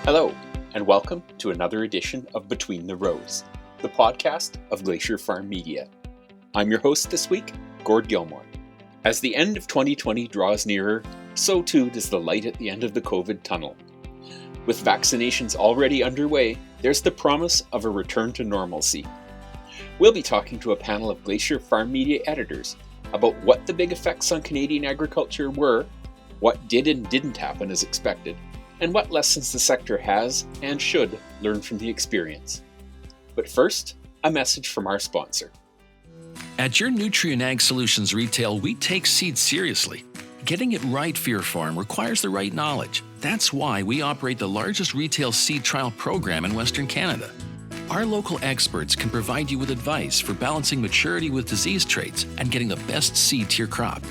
Hello, and welcome to another edition of Between the Rows, the podcast of Glacier FarmMedia. I'm your host this week, Gord Gilmour. As the end of 2020 draws nearer, so too does the light at the end of the COVID tunnel. With vaccinations already underway, there's the promise of a return to normalcy. We'll be talking to a panel of Glacier FarmMedia editors about what the big effects on Canadian agriculture were, what did and didn't happen as expected, and what lessons the sector has and should learn from the experience. But first, a message from our sponsor. At your Nutrien Ag Solutions retail, we take seed seriously. Getting it right for your farm requires the right knowledge. That's why we operate the largest retail seed trial program in Western Canada. Our local experts can provide you with advice for balancing maturity with disease traits and getting the best seed to your crop.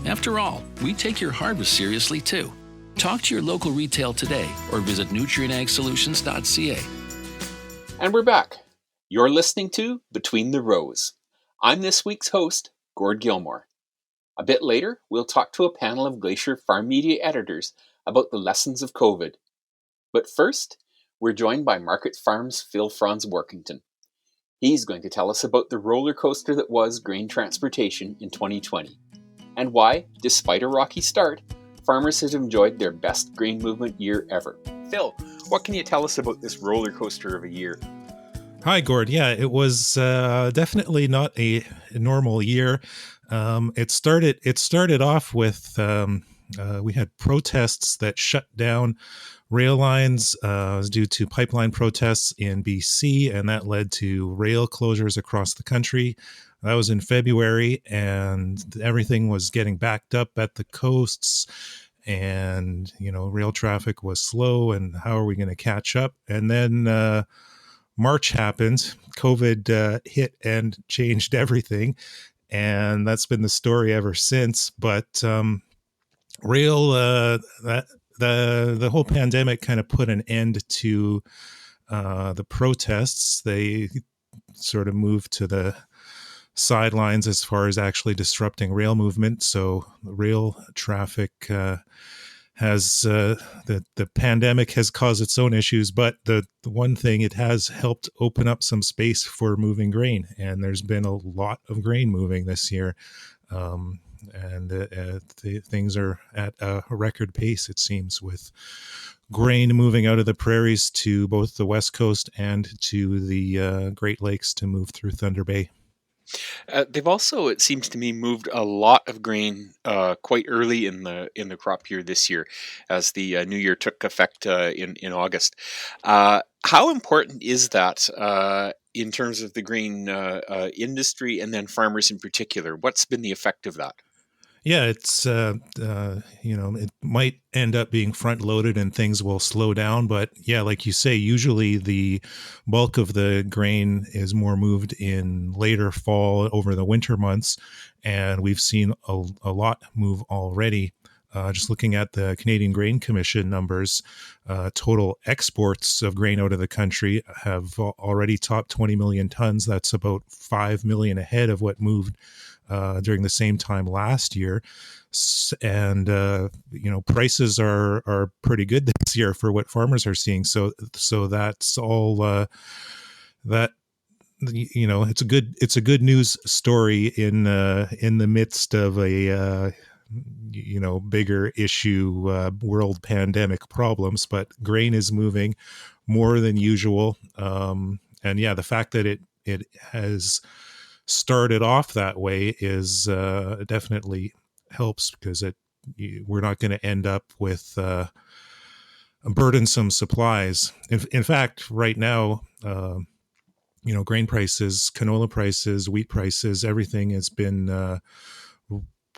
After all, we take your harvest seriously too. Talk to your local retail today or visit nutrienagsolutions.ca. And we're back. You're listening to Between the Rows. I'm this week's host, Gord Gilmour. A bit later, we'll talk to a panel of Glacier FarmMedia editors about the lessons of COVID. But first, we're joined by Market Farms' Phil Franz Workington. He's going to tell us about the roller coaster that was grain transportation in 2020, and why, despite a rocky start, farmers have enjoyed their best grain movement year ever. Phil, what can you tell us about this roller coaster of a year? Hi, Gord. Yeah, it was definitely not a normal year. It started off with we had protests that shut down rail lines due to pipeline protests in BC, and that led to rail closures across the country. That was in February, and everything was getting backed up at the coasts, and rail traffic was slow, and how are we going to catch up? And then March happened, COVID hit and changed everything, and that's been the story ever since. But rail, the whole pandemic kind of put an end to the protests. They sort of moved to the sidelines as far as actually disrupting rail movement. So rail traffic has the pandemic has caused its own issues, but the one thing, it has helped open up some space for moving grain, and there's been a lot of grain moving this year, and things are at a record pace, it seems, with grain moving out of the prairies to both the West Coast and to the Great Lakes to move through Thunder Bay. They've also, it seems to me, moved a lot of grain quite early in the crop year this year, as the new year took effect in August. How important is that in terms of the grain industry and then farmers in particular? What's been the effect of that? Yeah, it's it might end up being front loaded and things will slow down, but yeah, like you say, usually the bulk of the grain is more moved in later fall over the winter months, and we've seen a lot move already. Just looking at the Canadian Grain Commission numbers, total exports of grain out of the country have already topped 20 million tons. That's about 5 million ahead of what moved during the same time last year. And prices are pretty good this year for what farmers are seeing. So that's all that. It's a good news story in the midst of a bigger issue, world pandemic problems. But grain is moving more than usual, and yeah, the fact that it has started off that way is definitely helps, because we're not going to end up with burdensome supplies. In fact, right now, grain prices, canola prices, wheat prices, everything has been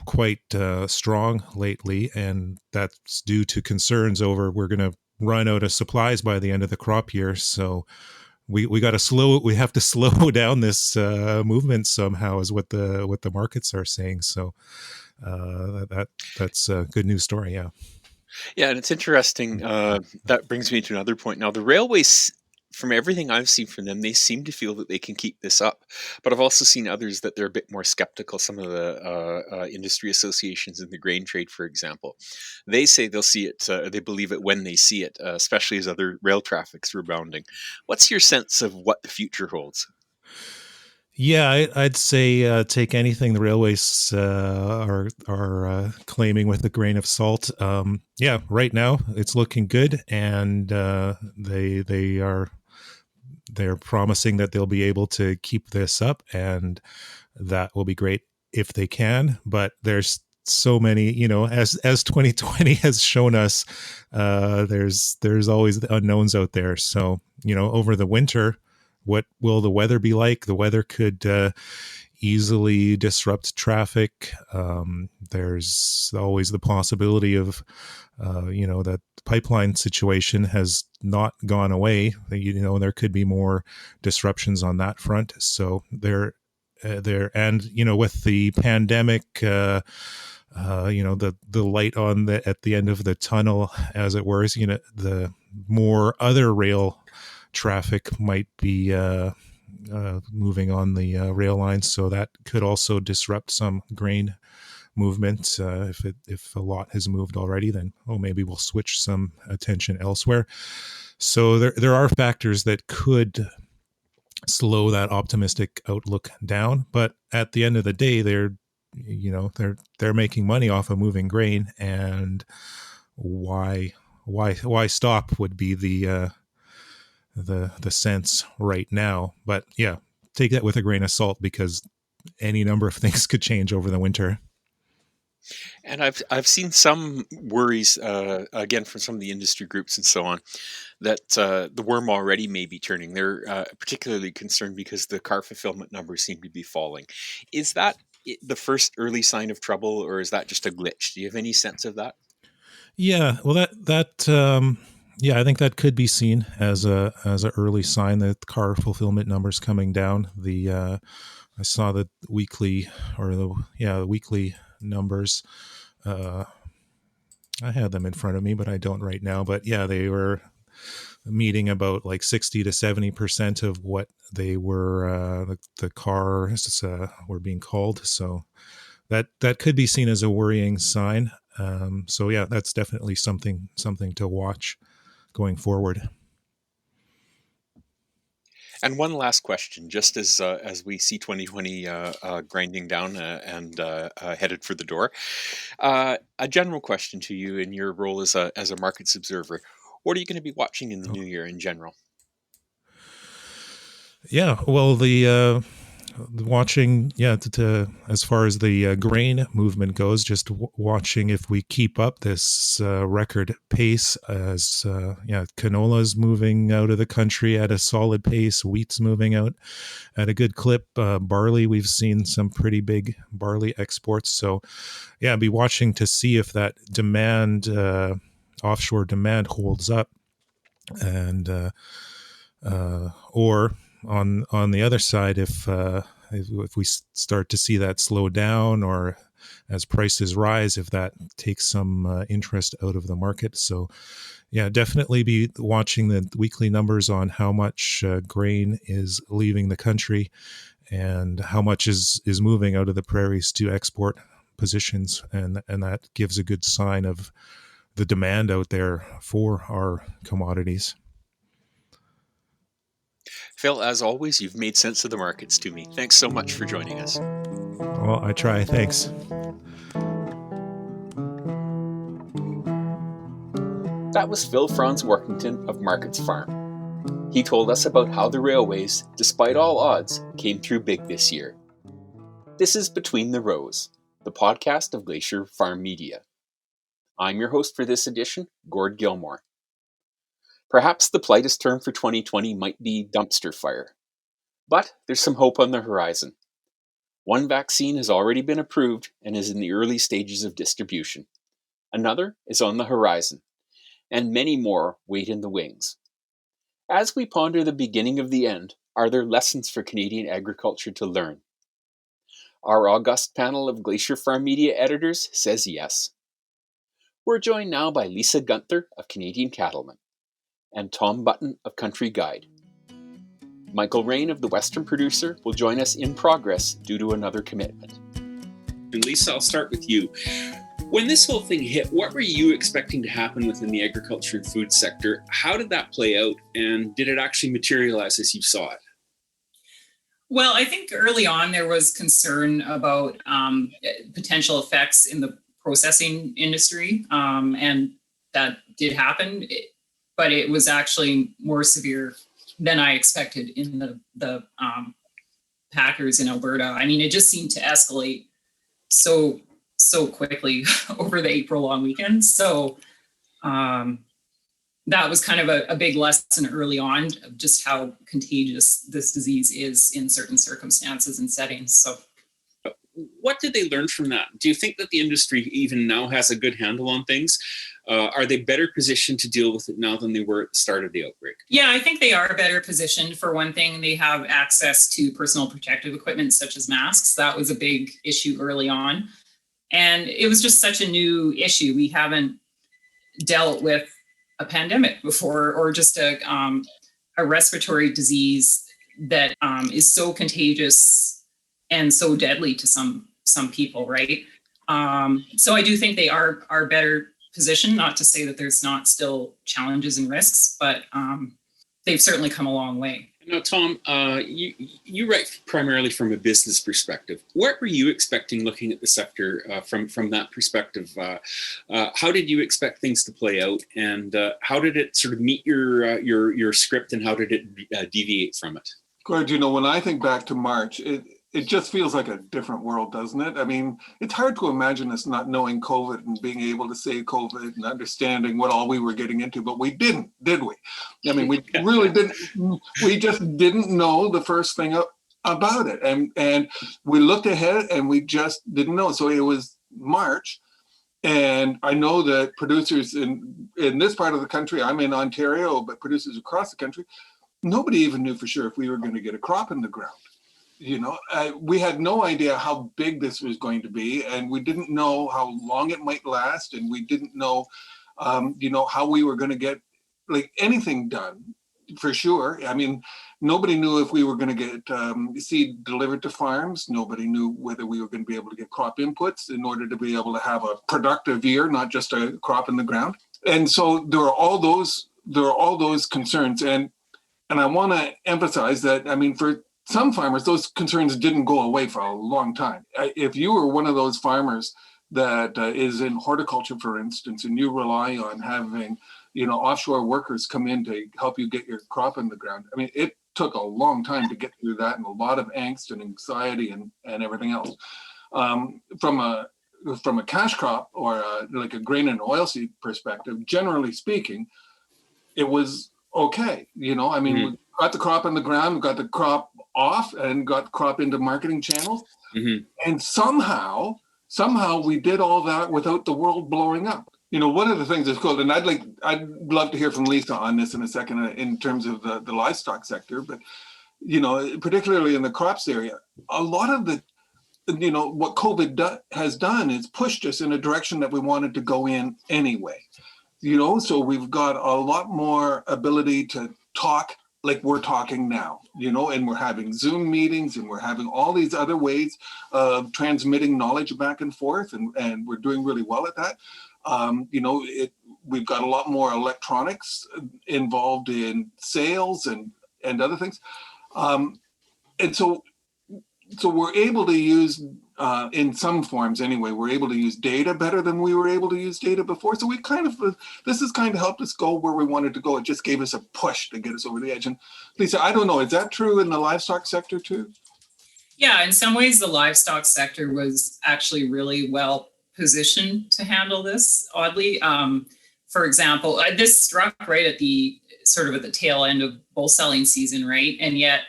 quite strong lately, and that's due to concerns over we're going to run out of supplies by the end of the crop year. So we have to slow down this movement somehow, is what the markets are saying. So that's a good news story. Yeah. Yeah, and it's interesting. That brings me to another point. Now, the railways from everything I've seen from them, they seem to feel that they can keep this up. But I've also seen others that they're a bit more skeptical. Some of the industry associations in the grain trade, for example, they say they'll see it, they believe it when they see it, especially as other rail traffic's rebounding. What's your sense of what the future holds? Yeah, I'd say take anything the railways are claiming with a grain of salt. Yeah, right now it's looking good, and they're promising that they'll be able to keep this up, and that will be great if they can. But there's so many, as 2020 has shown us, there's always the unknowns out there. So over the winter, what will the weather be like? The weather could easily disrupt traffic. There's always the possibility of, that pipeline situation has not gone away. There could be more disruptions on that front. So and with the pandemic, the light at the end of the tunnel, as it were, the more other rail traffic might be moving on the rail lines, so that could also disrupt some grain movement. If a lot has moved already, then maybe we'll switch some attention elsewhere. So there are factors that could slow that optimistic outlook down, but at the end of the day, they're making money off of moving grain, and why stop would be the sense right now. But yeah, take that with a grain of salt, because any number of things could change over the winter. And I've seen some worries, again, from some of the industry groups and so on, that the worm already may be turning. They're particularly concerned because the car fulfillment numbers seem to be falling. Is that the first early sign of trouble, or is that just a glitch? Do you have any sense of that? Yeah, well, yeah, I think that could be seen as a early sign that car fulfillment numbers coming down. I saw the weekly numbers. I had them in front of me, but I don't right now. But yeah, they were meeting about like 60 to 70% of what they were, the cars were being called. So that could be seen as a worrying sign. So yeah, that's definitely something to watch going forward. And one last question, just as we see 2020 grinding down and headed for the door, a general question to you in your role as a markets observer: what are you going to be watching in the new year in general? Yeah, well, the watching, yeah, as far as the grain movement goes, just watching if we keep up this record pace, as canola's moving out of the country at a solid pace, wheat's moving out at a good clip, barley, we've seen some pretty big barley exports. So yeah, be watching to see if that demand, offshore demand, holds up, and or on the other side, if we start to see that slow down, or as prices rise, if that takes some interest out of the market. So yeah, definitely be watching the weekly numbers on how much grain is leaving the country and how much is moving out of the prairies to export positions, and that gives a good sign of the demand out there for our commodities. Phil, as always, you've made sense of the markets to me. Thanks so much for joining us. Well, I try. Thanks. That was Phil Franz Workington of Markets Farm. He told us about how the railways, despite all odds, came through big this year. This is Between the Rows, the podcast of Glacier FarmMedia. I'm your host for this edition, Gord Gilmour. Perhaps the politest term for 2020 might be dumpster fire. But there's some hope on the horizon. One vaccine has already been approved and is in the early stages of distribution. Another is on the horizon, and many more wait in the wings. As we ponder the beginning of the end, are there lessons for Canadian agriculture to learn? Our august panel of Glacier FarmMedia editors says yes. We're joined now by Lisa Gunther of Canadian Cattlemen and Tom Button of Country Guide. Michael Rain of the Western Producer will join us in progress due to another commitment. And Lisa, I'll start with you. When this whole thing hit, what were you expecting to happen within the agriculture and food sector? How did that play out, and did it actually materialize as you saw it? Well, I think early on there was concern about potential effects in the processing industry, and that did happen, but it was actually more severe than I expected in the packers in Alberta. I mean, it just seemed to escalate so quickly over the April long weekend. So that was kind of a big lesson early on of just how contagious this disease is in certain circumstances and settings. So what did they learn from that? Do you think that the industry even now has a good handle on things? Are they better positioned to deal with it now than they were at the start of the outbreak? Yeah, I think they are better positioned. For one thing, they have access to personal protective equipment such as masks. That was a big issue early on. And it was just such a new issue. We haven't dealt with a pandemic before, or just a respiratory disease that is so contagious and so deadly to some people, right? So I do think they are better positioned, not to say that there's not still challenges and risks, but they've certainly come a long way. Now, Tom, you write primarily from a business perspective. What were you expecting looking at the sector from that perspective? How did you expect things to play out, and how did it sort of meet your script, and how did it deviate from it? Gord, when I think back to March, it just feels like a different world, doesn't it? I mean, it's hard to imagine us not knowing COVID and being able to say COVID and understanding what all we were getting into, but we didn't, did we? I mean, we really didn't. We just didn't know the first thing about it. And we looked ahead and we just didn't know. So it was March. And I know that producers in this part of the country, I'm in Ontario, but producers across the country, nobody even knew for sure if we were going to get a crop in the ground. We had no idea how big this was going to be, and we didn't know how long it might last, and we didn't know, how we were going to get anything done for sure. I mean, nobody knew if we were going to get seed delivered to farms. Nobody knew whether we were going to be able to get crop inputs in order to be able to have a productive year, not just a crop in the ground. And so there are all those concerns, and I want to emphasize that. I mean, for some farmers, those concerns didn't go away for a long time. If you were one of those farmers that is in horticulture, for instance, and you rely on having, offshore workers come in to help you get your crop in the ground, I mean, it took a long time to get through that, and a lot of angst and anxiety and everything else. From a cash crop or like a grain and oilseed perspective, generally speaking, it was okay. I mean, we got the crop in the ground, we got the crop off, and got the crop into marketing channels. Mm-hmm. And somehow we did all that without the world blowing up. One of the things that's cool, and I'd love to hear from Lisa on this in a second in terms of the livestock sector, but particularly in the crops area, a lot of the what COVID has done is pushed us in a direction that we wanted to go in anyway. So we've got a lot more ability to talk like we're talking now, and we're having Zoom meetings, and we're having all these other ways of transmitting knowledge back and forth, and we're doing really well at that. We've got a lot more electronics involved in sales and other things. And so we're able to use, in some forms anyway, we're able to use data better than we were able to use data before. So this has kind of helped us go where we wanted to go. It just gave us a push to get us over the edge. And Lisa, I don't know, is that true in the livestock sector too? Yeah, in some ways the livestock sector was actually really well positioned to handle this, oddly. For example, this struck right at the tail end of bull selling season, right? And yet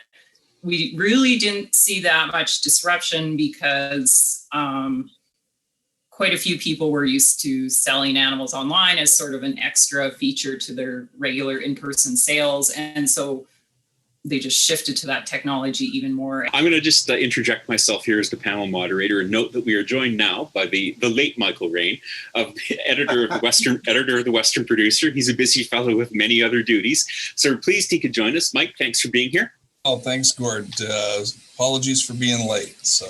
we really didn't see that much disruption because quite a few people were used to selling animals online as sort of an extra feature to their regular in-person sales. And so they just shifted to that technology even more. I'm going to just interject myself here as the panel moderator and note that we are joined now by the late Michael Rain, editor of the Western Producer. He's a busy fellow with many other duties. So we're pleased he could join us. Mike, thanks for being here. Oh, thanks, Gord. Apologies for being late. So,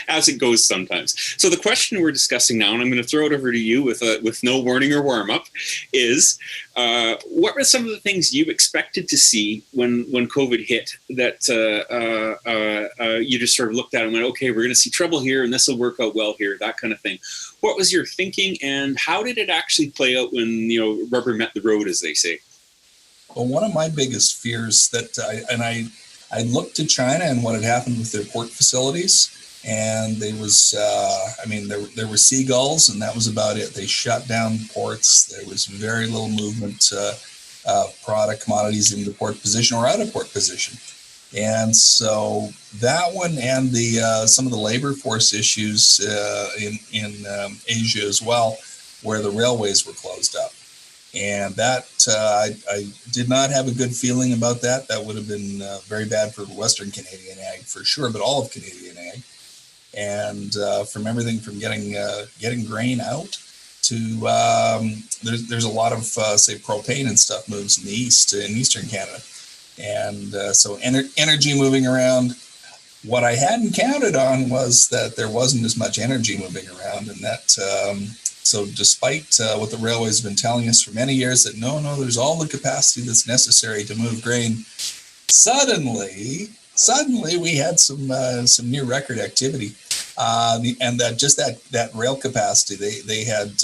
as it goes sometimes. So the question we're discussing now, and I'm going to throw it over to you with no warning or warm up, is what were some of the things you expected to see when COVID hit that you just sort of looked at and went, okay, we're going to see trouble here, and this will work out well here, that kind of thing. What was your thinking, and how did it actually play out when rubber met the road, as they say? Well, one of my biggest fears that I looked to China and what had happened with their port facilities, and there was, there were seagulls, and that was about it. They shut down ports. There was very little movement of product commodities into port position or out of port position. And so that one and some of the labor force issues in Asia as well, where the railways were closed up. And that I did not have a good feeling about that. That would have been very bad for Western Canadian ag for sure, but all of Canadian ag. And from everything from getting grain out to there's a lot of say propane and stuff moves in the east in Eastern Canada, and so energy moving around. What I hadn't counted on was that there wasn't as much energy moving around, and that. So despite what the railways have been telling us for many years that no, there's all the capacity that's necessary to move grain, suddenly we had some near record activity, and that rail capacity they had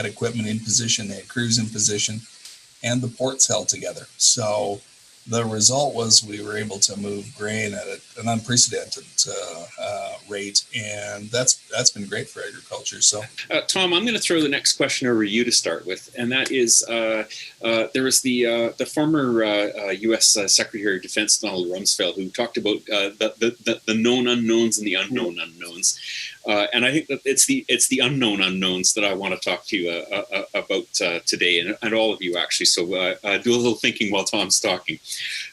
equipment in position, they had crews in position, and the ports held together. So the result was we were able to move grain at an unprecedented rate, and that's been great for agriculture. So, Tom, I'm going to throw the next question over to you to start with, and that is there was the former U.S. Secretary of Defense Donald Rumsfeld, who talked about the known unknowns and the unknown unknowns. And I think that it's the unknown unknowns that I want to talk to you about today, and all of you actually. So do a little thinking while Tom's talking.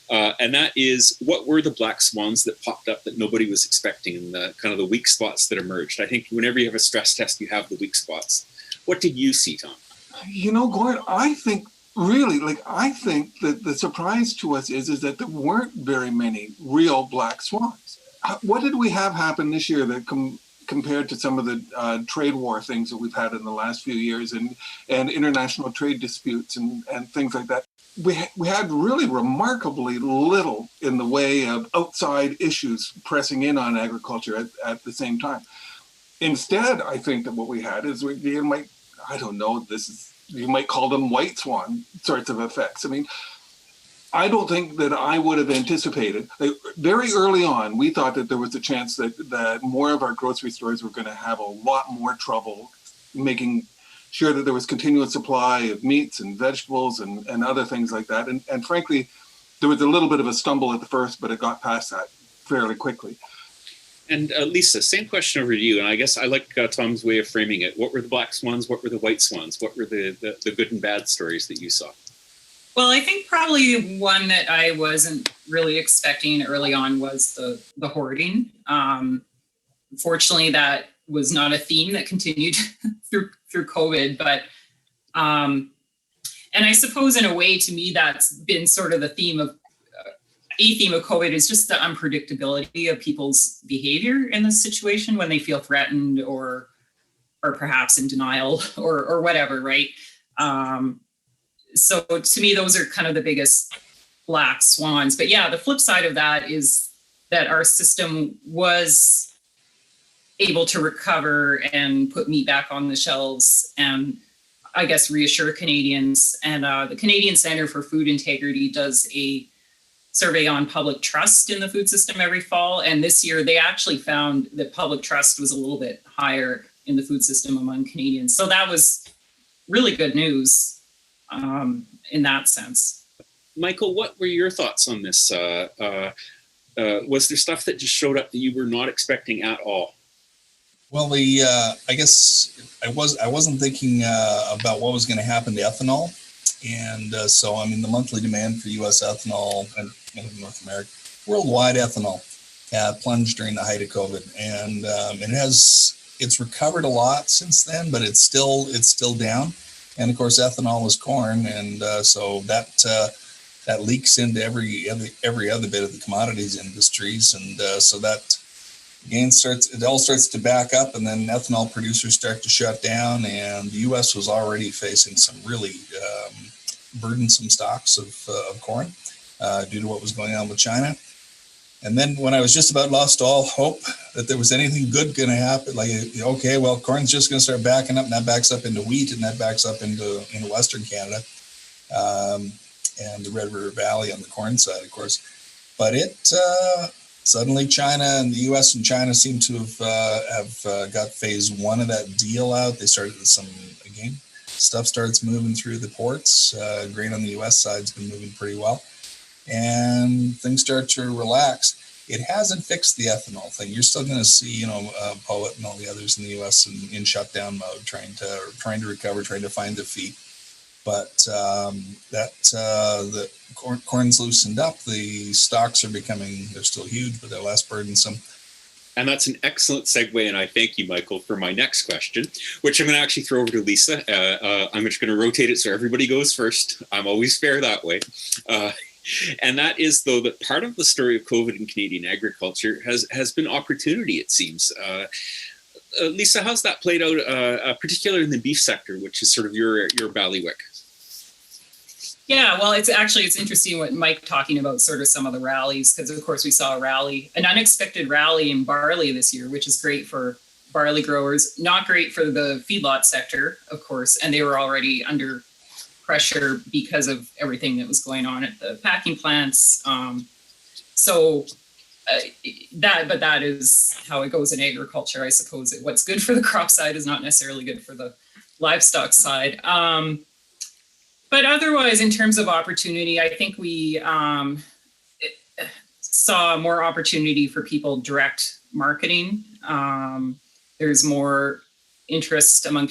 And that is, what were the black swans that popped up that nobody was expecting, and the kind of the weak spots that emerged? I think whenever you have a stress test, you have the weak spots. What did you see, Tom? Gord, I think that the surprise to us is that there weren't very many real black swans. What did we have happen this year that compared to some of the trade war things that we've had in the last few years and international trade disputes and things like that? We had really remarkably little in the way of outside issues pressing in on agriculture at the same time. Instead, I think that what we had is you might call them white swan sorts of effects. I mean, I don't think that I would have anticipated. Very early on, we thought that there was a chance that more of our grocery stores were going to have a lot more trouble making sure that there was continuous supply of meats and vegetables and other things like that. And frankly, there was a little bit of a stumble at the first, but it got past that fairly quickly. And Lisa, same question over to you. And I guess I like Tom's way of framing it. What were the black swans? What were the white swans? What were the good and bad stories that you saw? Well, I think probably one that I wasn't really expecting early on was the hoarding. Fortunately, that was not a theme that continued through COVID, but and I suppose in a way, to me, that's been sort of the theme of COVID is just the unpredictability of people's behavior in this situation when they feel threatened or perhaps in denial or whatever, right? So to me, those are kind of the biggest black swans. But yeah, the flip side of that is that our system was able to recover and put meat back on the shelves and I guess reassure Canadians. And the Canadian Centre for Food Integrity does a survey on public trust in the food system every fall. And this year they actually found that public trust was a little bit higher in the food system among Canadians. So that was really good news in that sense. Michael, what were your thoughts on this? Was there stuff that just showed up that you were not expecting at all? Well, I guess I wasn't thinking about what was going to happen to ethanol, and so I mean the monthly demand for U.S. ethanol and North America, worldwide ethanol, plunged during the height of COVID, and it's recovered a lot since then, but it's still down. And of course, ethanol is corn, and so that that leaks into every other bit of the commodities industries, and so that again it all starts to back up, and then ethanol producers start to shut down, and the U.S. was already facing some really burdensome stocks of corn due to what was going on with China. And then when I was just about lost all hope that there was anything good going to happen, like, okay, well, corn's just going to start backing up, and that backs up into wheat, and that backs up into Western Canada and the Red River Valley on the corn side, of course. But suddenly China and the U.S. and China seem to have got phase one of that deal out. They started stuff starts moving through the ports. Grain on the U.S. side's been moving pretty well, and things start to relax. It hasn't fixed the ethanol thing. You're still going to see, Poet and all the others in the U.S. in shutdown mode, trying to recover, trying to find their feet. But the corn's loosened up. The stocks they're still huge, but they're less burdensome. And that's an excellent segue, and I thank you, Michael, for my next question, which I'm going to actually throw over to Lisa. I'm just going to rotate it so everybody goes first. I'm always fair that way. And that is, though, that part of the story of COVID in Canadian agriculture has been opportunity, it seems. Lisa, how's that played out, particularly in the beef sector, which is sort of your ballywick? Yeah, well, it's interesting what Mike talking about sort of some of the rallies, because of course we saw an unexpected rally in barley this year, which is great for barley growers, not great for the feedlot sector, of course, and they were already under pressure because of everything that was going on at the packing plants. That is how it goes in agriculture, I suppose. What's good for the crop side is not necessarily good for the livestock side. But otherwise, in terms of opportunity, I think we saw more opportunity for people direct marketing. There's more interest among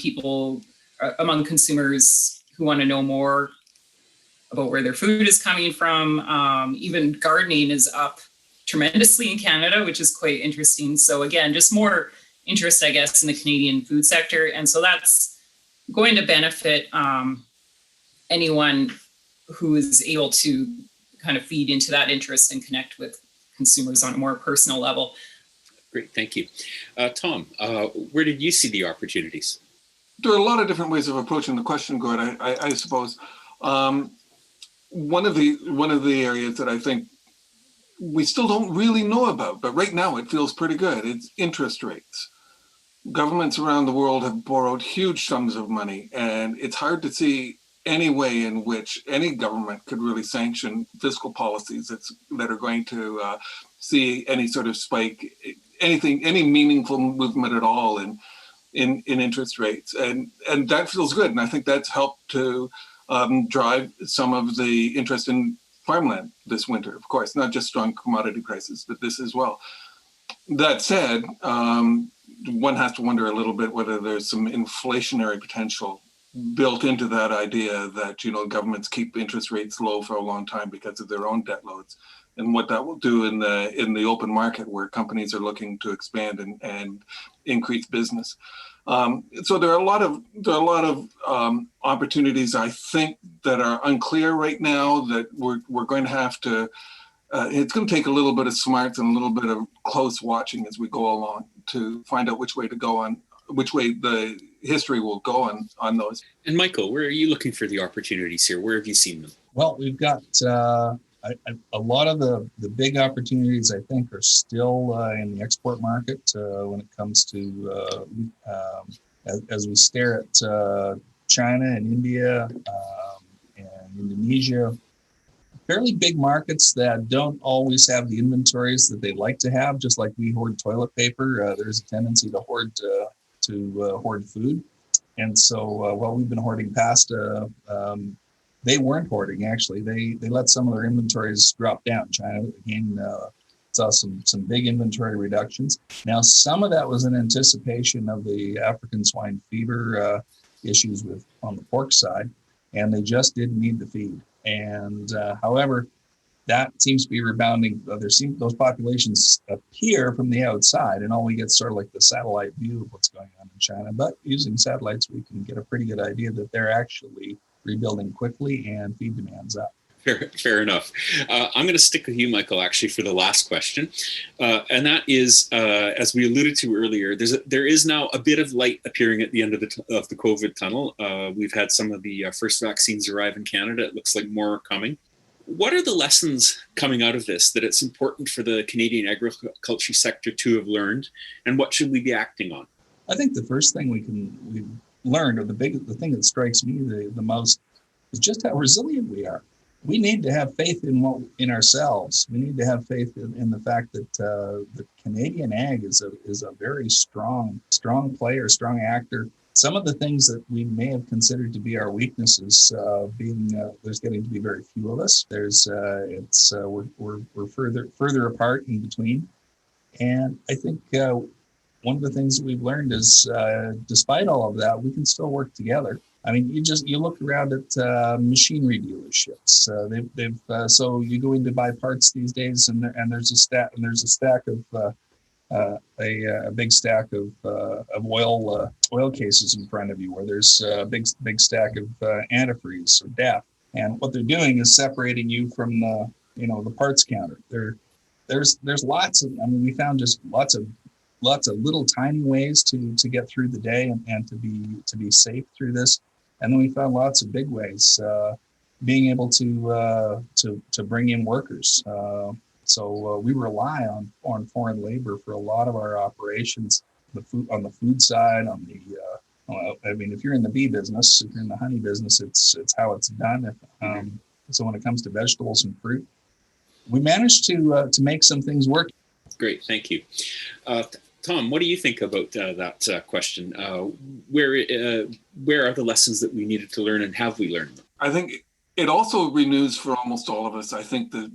consumers who want to know more about where their food is coming from. Even gardening is up tremendously in Canada, which is quite interesting. So again, just more interest, I guess, in the Canadian food sector. And so that's going to benefit anyone who is able to kind of feed into that interest and connect with consumers on a more personal level. Great, thank you. Tom, where did you see the opportunities? There are a lot of different ways of approaching the question, Gord, I suppose. One of the areas that I think we still don't really know about, but right now it feels pretty good, it's interest rates. Governments around the world have borrowed huge sums of money, and it's hard to see any way in which any government could really sanction fiscal policies that are going to see any sort of spike, any meaningful movement at all in interest rates, and that feels good. And I think that's helped to drive some of the interest in farmland this winter. Of course, not just strong commodity prices, but this as well. That said, one has to wonder a little bit whether there's some inflationary potential built into that idea that, governments keep interest rates low for a long time because of their own debt loads, and what that will do in the open market where companies are looking to expand and increase business. So there are a lot of opportunities, I think, that are unclear right now that we're going to have to. It's going to take a little bit of smarts and a little bit of close watching as we go along to find out which way the history will go on those. And Michael, where are you looking for the opportunities here? Where have you seen them? Well, we've got a lot of the big opportunities, I think, are still in the export market when it comes to, as we stare at China and India and Indonesia, fairly big markets that don't always have the inventories that they'd like to have. Just like we hoard toilet paper, there's a tendency to hoard food. And so while we've been hoarding pasta, they weren't hoarding, actually. They let some of their inventories drop down. China, again, saw some big inventory reductions. Now, some of that was in anticipation of the African swine fever issues on the pork side, and they just didn't need the feed. And however, that seems to be rebounding. Those populations appear from the outside, and all we get sort of like the satellite view of what's going on in China. But using satellites, we can get a pretty good idea that they're actually rebuilding quickly and feed demand's up. Fair enough. I'm going to stick with you, Michael, actually, for the last question. And that is, as we alluded to earlier, there is now a bit of light appearing at the end of the COVID tunnel. We've had some of the first vaccines arrive in Canada. It looks like more are coming. What are the lessons coming out of this that it's important for the Canadian agriculture sector to have learned, and what should we be acting on? I think the first thing we've learned, or the thing that strikes me the most, is just how resilient we are. We need to have faith in ourselves. We need to have faith in the fact that the Canadian ag is a very strong player, strong actor. Some of the things that we may have considered to be our weaknesses, there's getting to be very few of us. We're further apart in between, and I think one of the things that we've learned is, despite all of that, we can still work together. I mean, you look around at machinery dealerships. So you go in to buy parts these days, and there's a stack of a big stack of oil cases in front of you, where there's a big stack of antifreeze or DAP. And what they're doing is separating you from the parts counter. There's lots of, I mean, we found just lots of little tiny ways to get through the day and to be safe through this. And then we found lots of big ways, being able to bring in workers. So we rely on foreign labor for a lot of our operations. On the food side, I mean, if you're in the bee business, if you're in the honey business, it's how it's done. So when it comes to vegetables and fruit, we managed to make some things work. Great, thank you. Tom, what do you think about that question? Where are the lessons that we needed to learn, and have we learned them? I think it also renews for almost all of us, I think, that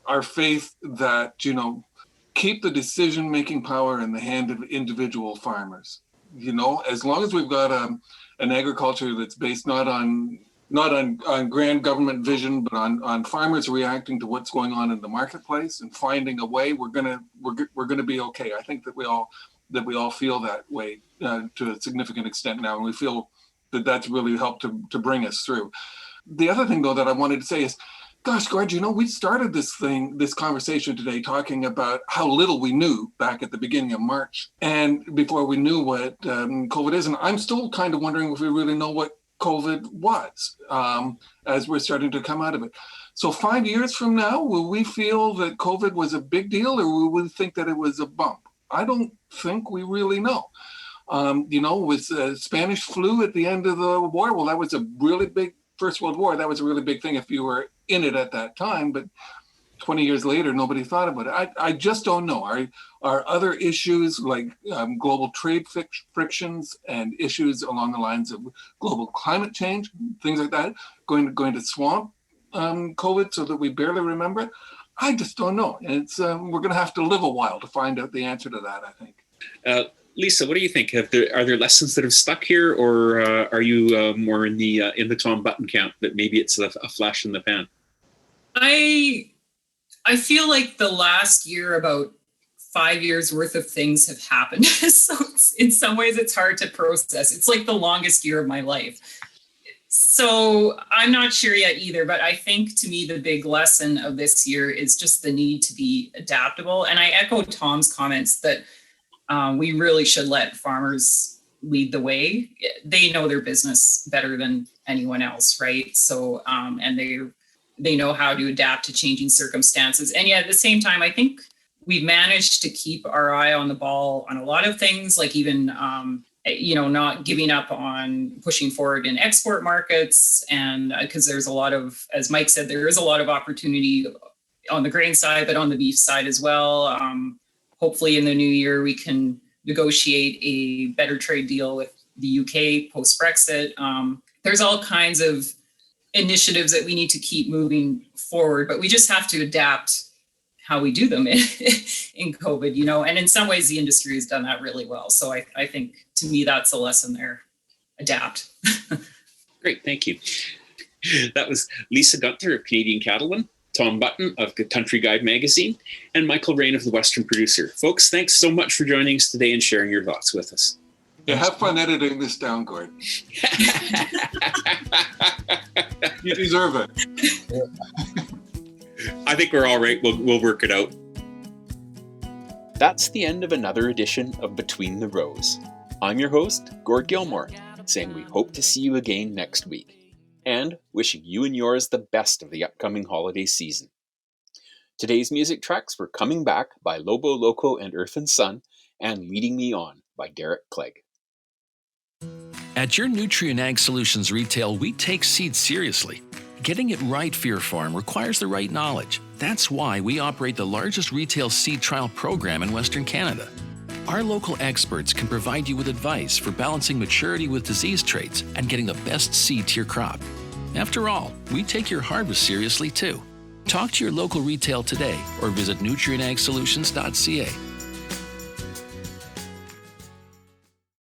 our faith that, keep the decision-making power in the hand of individual farmers. As long as we've got an agriculture that's based not on grand government vision, but on farmers reacting to what's going on in the marketplace and finding a way, we're gonna be okay. I think that we all feel that way to a significant extent now, and we feel that that's really helped to bring us through. The other thing, though, that I wanted to say is, gosh, Gord, we started this conversation today talking about how little we knew back at the beginning of March, and before we knew what COVID is, and I'm still kind of wondering if we really know what COVID was as we're starting to come out of it. So 5 years from now, will we feel that COVID was a big deal, or will we think that it was a bump? I don't think we really know. With Spanish flu at the end of the war, well, that was a really big, First World War, that was a really big thing if you were in it at that time, but 20 years later, nobody thought about it. I just don't know. Are other issues like global trade frictions and issues along the lines of global climate change, things like that, going to swamp COVID so that we barely remember it? I just don't know. And it's we're going to have to live a while to find out the answer to that, I think. Lisa, what do you think? Are there lessons that have stuck here, or are you more in the Tom Button camp that maybe it's a flash in the pan? I feel like the last year, about 5 years worth of things have happened. So in some ways it's hard to process. It's like the longest year of my life. So I'm not sure yet either, but I think to me, the big lesson of this year is just the need to be adaptable. And I echo Tom's comments that we really should let farmers lead the way. They know their business better than anyone else, right? So, and they know how to adapt to changing circumstances. And yet at the same time, I think we've managed to keep our eye on the ball on a lot of things, like even, not giving up on pushing forward in export markets. And because there's a lot of, as Mike said, there is a lot of opportunity on the grain side, but on the beef side as well. Hopefully in the new year, we can negotiate a better trade deal with the UK post-Brexit. There's all kinds of initiatives that we need to keep moving forward, but we just have to adapt how we do them in COVID, and in some ways the industry has done that really well. So I think to me, that's a lesson there. Adapt. Great, thank you. That was Lisa Gunther of Canadian Cattlemen, Tom Button of the Country Guide magazine, and Michael Rain of the Western Producer. Folks, thanks so much for joining us today and sharing your thoughts with us. Yeah, have fun editing this down, Gord. You deserve it. Yeah. I think we're all right. We'll work it out. That's the end of another edition of Between the Rows. I'm your host, Gord Gilmour, saying we hope to see you again next week, and wishing you and yours the best of the upcoming holiday season. Today's music tracks were Coming Back by Lobo Loco and Earth and Sun, and Leading Me On by Derek Clegg. At your Nutrien Ag Solutions retail, we take seed seriously. Getting it right for your farm requires the right knowledge. That's why we operate the largest retail seed trial program in Western Canada. Our local experts can provide you with advice for balancing maturity with disease traits and getting the best seed to your crop. After all, we take your harvest seriously too. Talk to your local retail today or visit nutrienagsolutions.ca.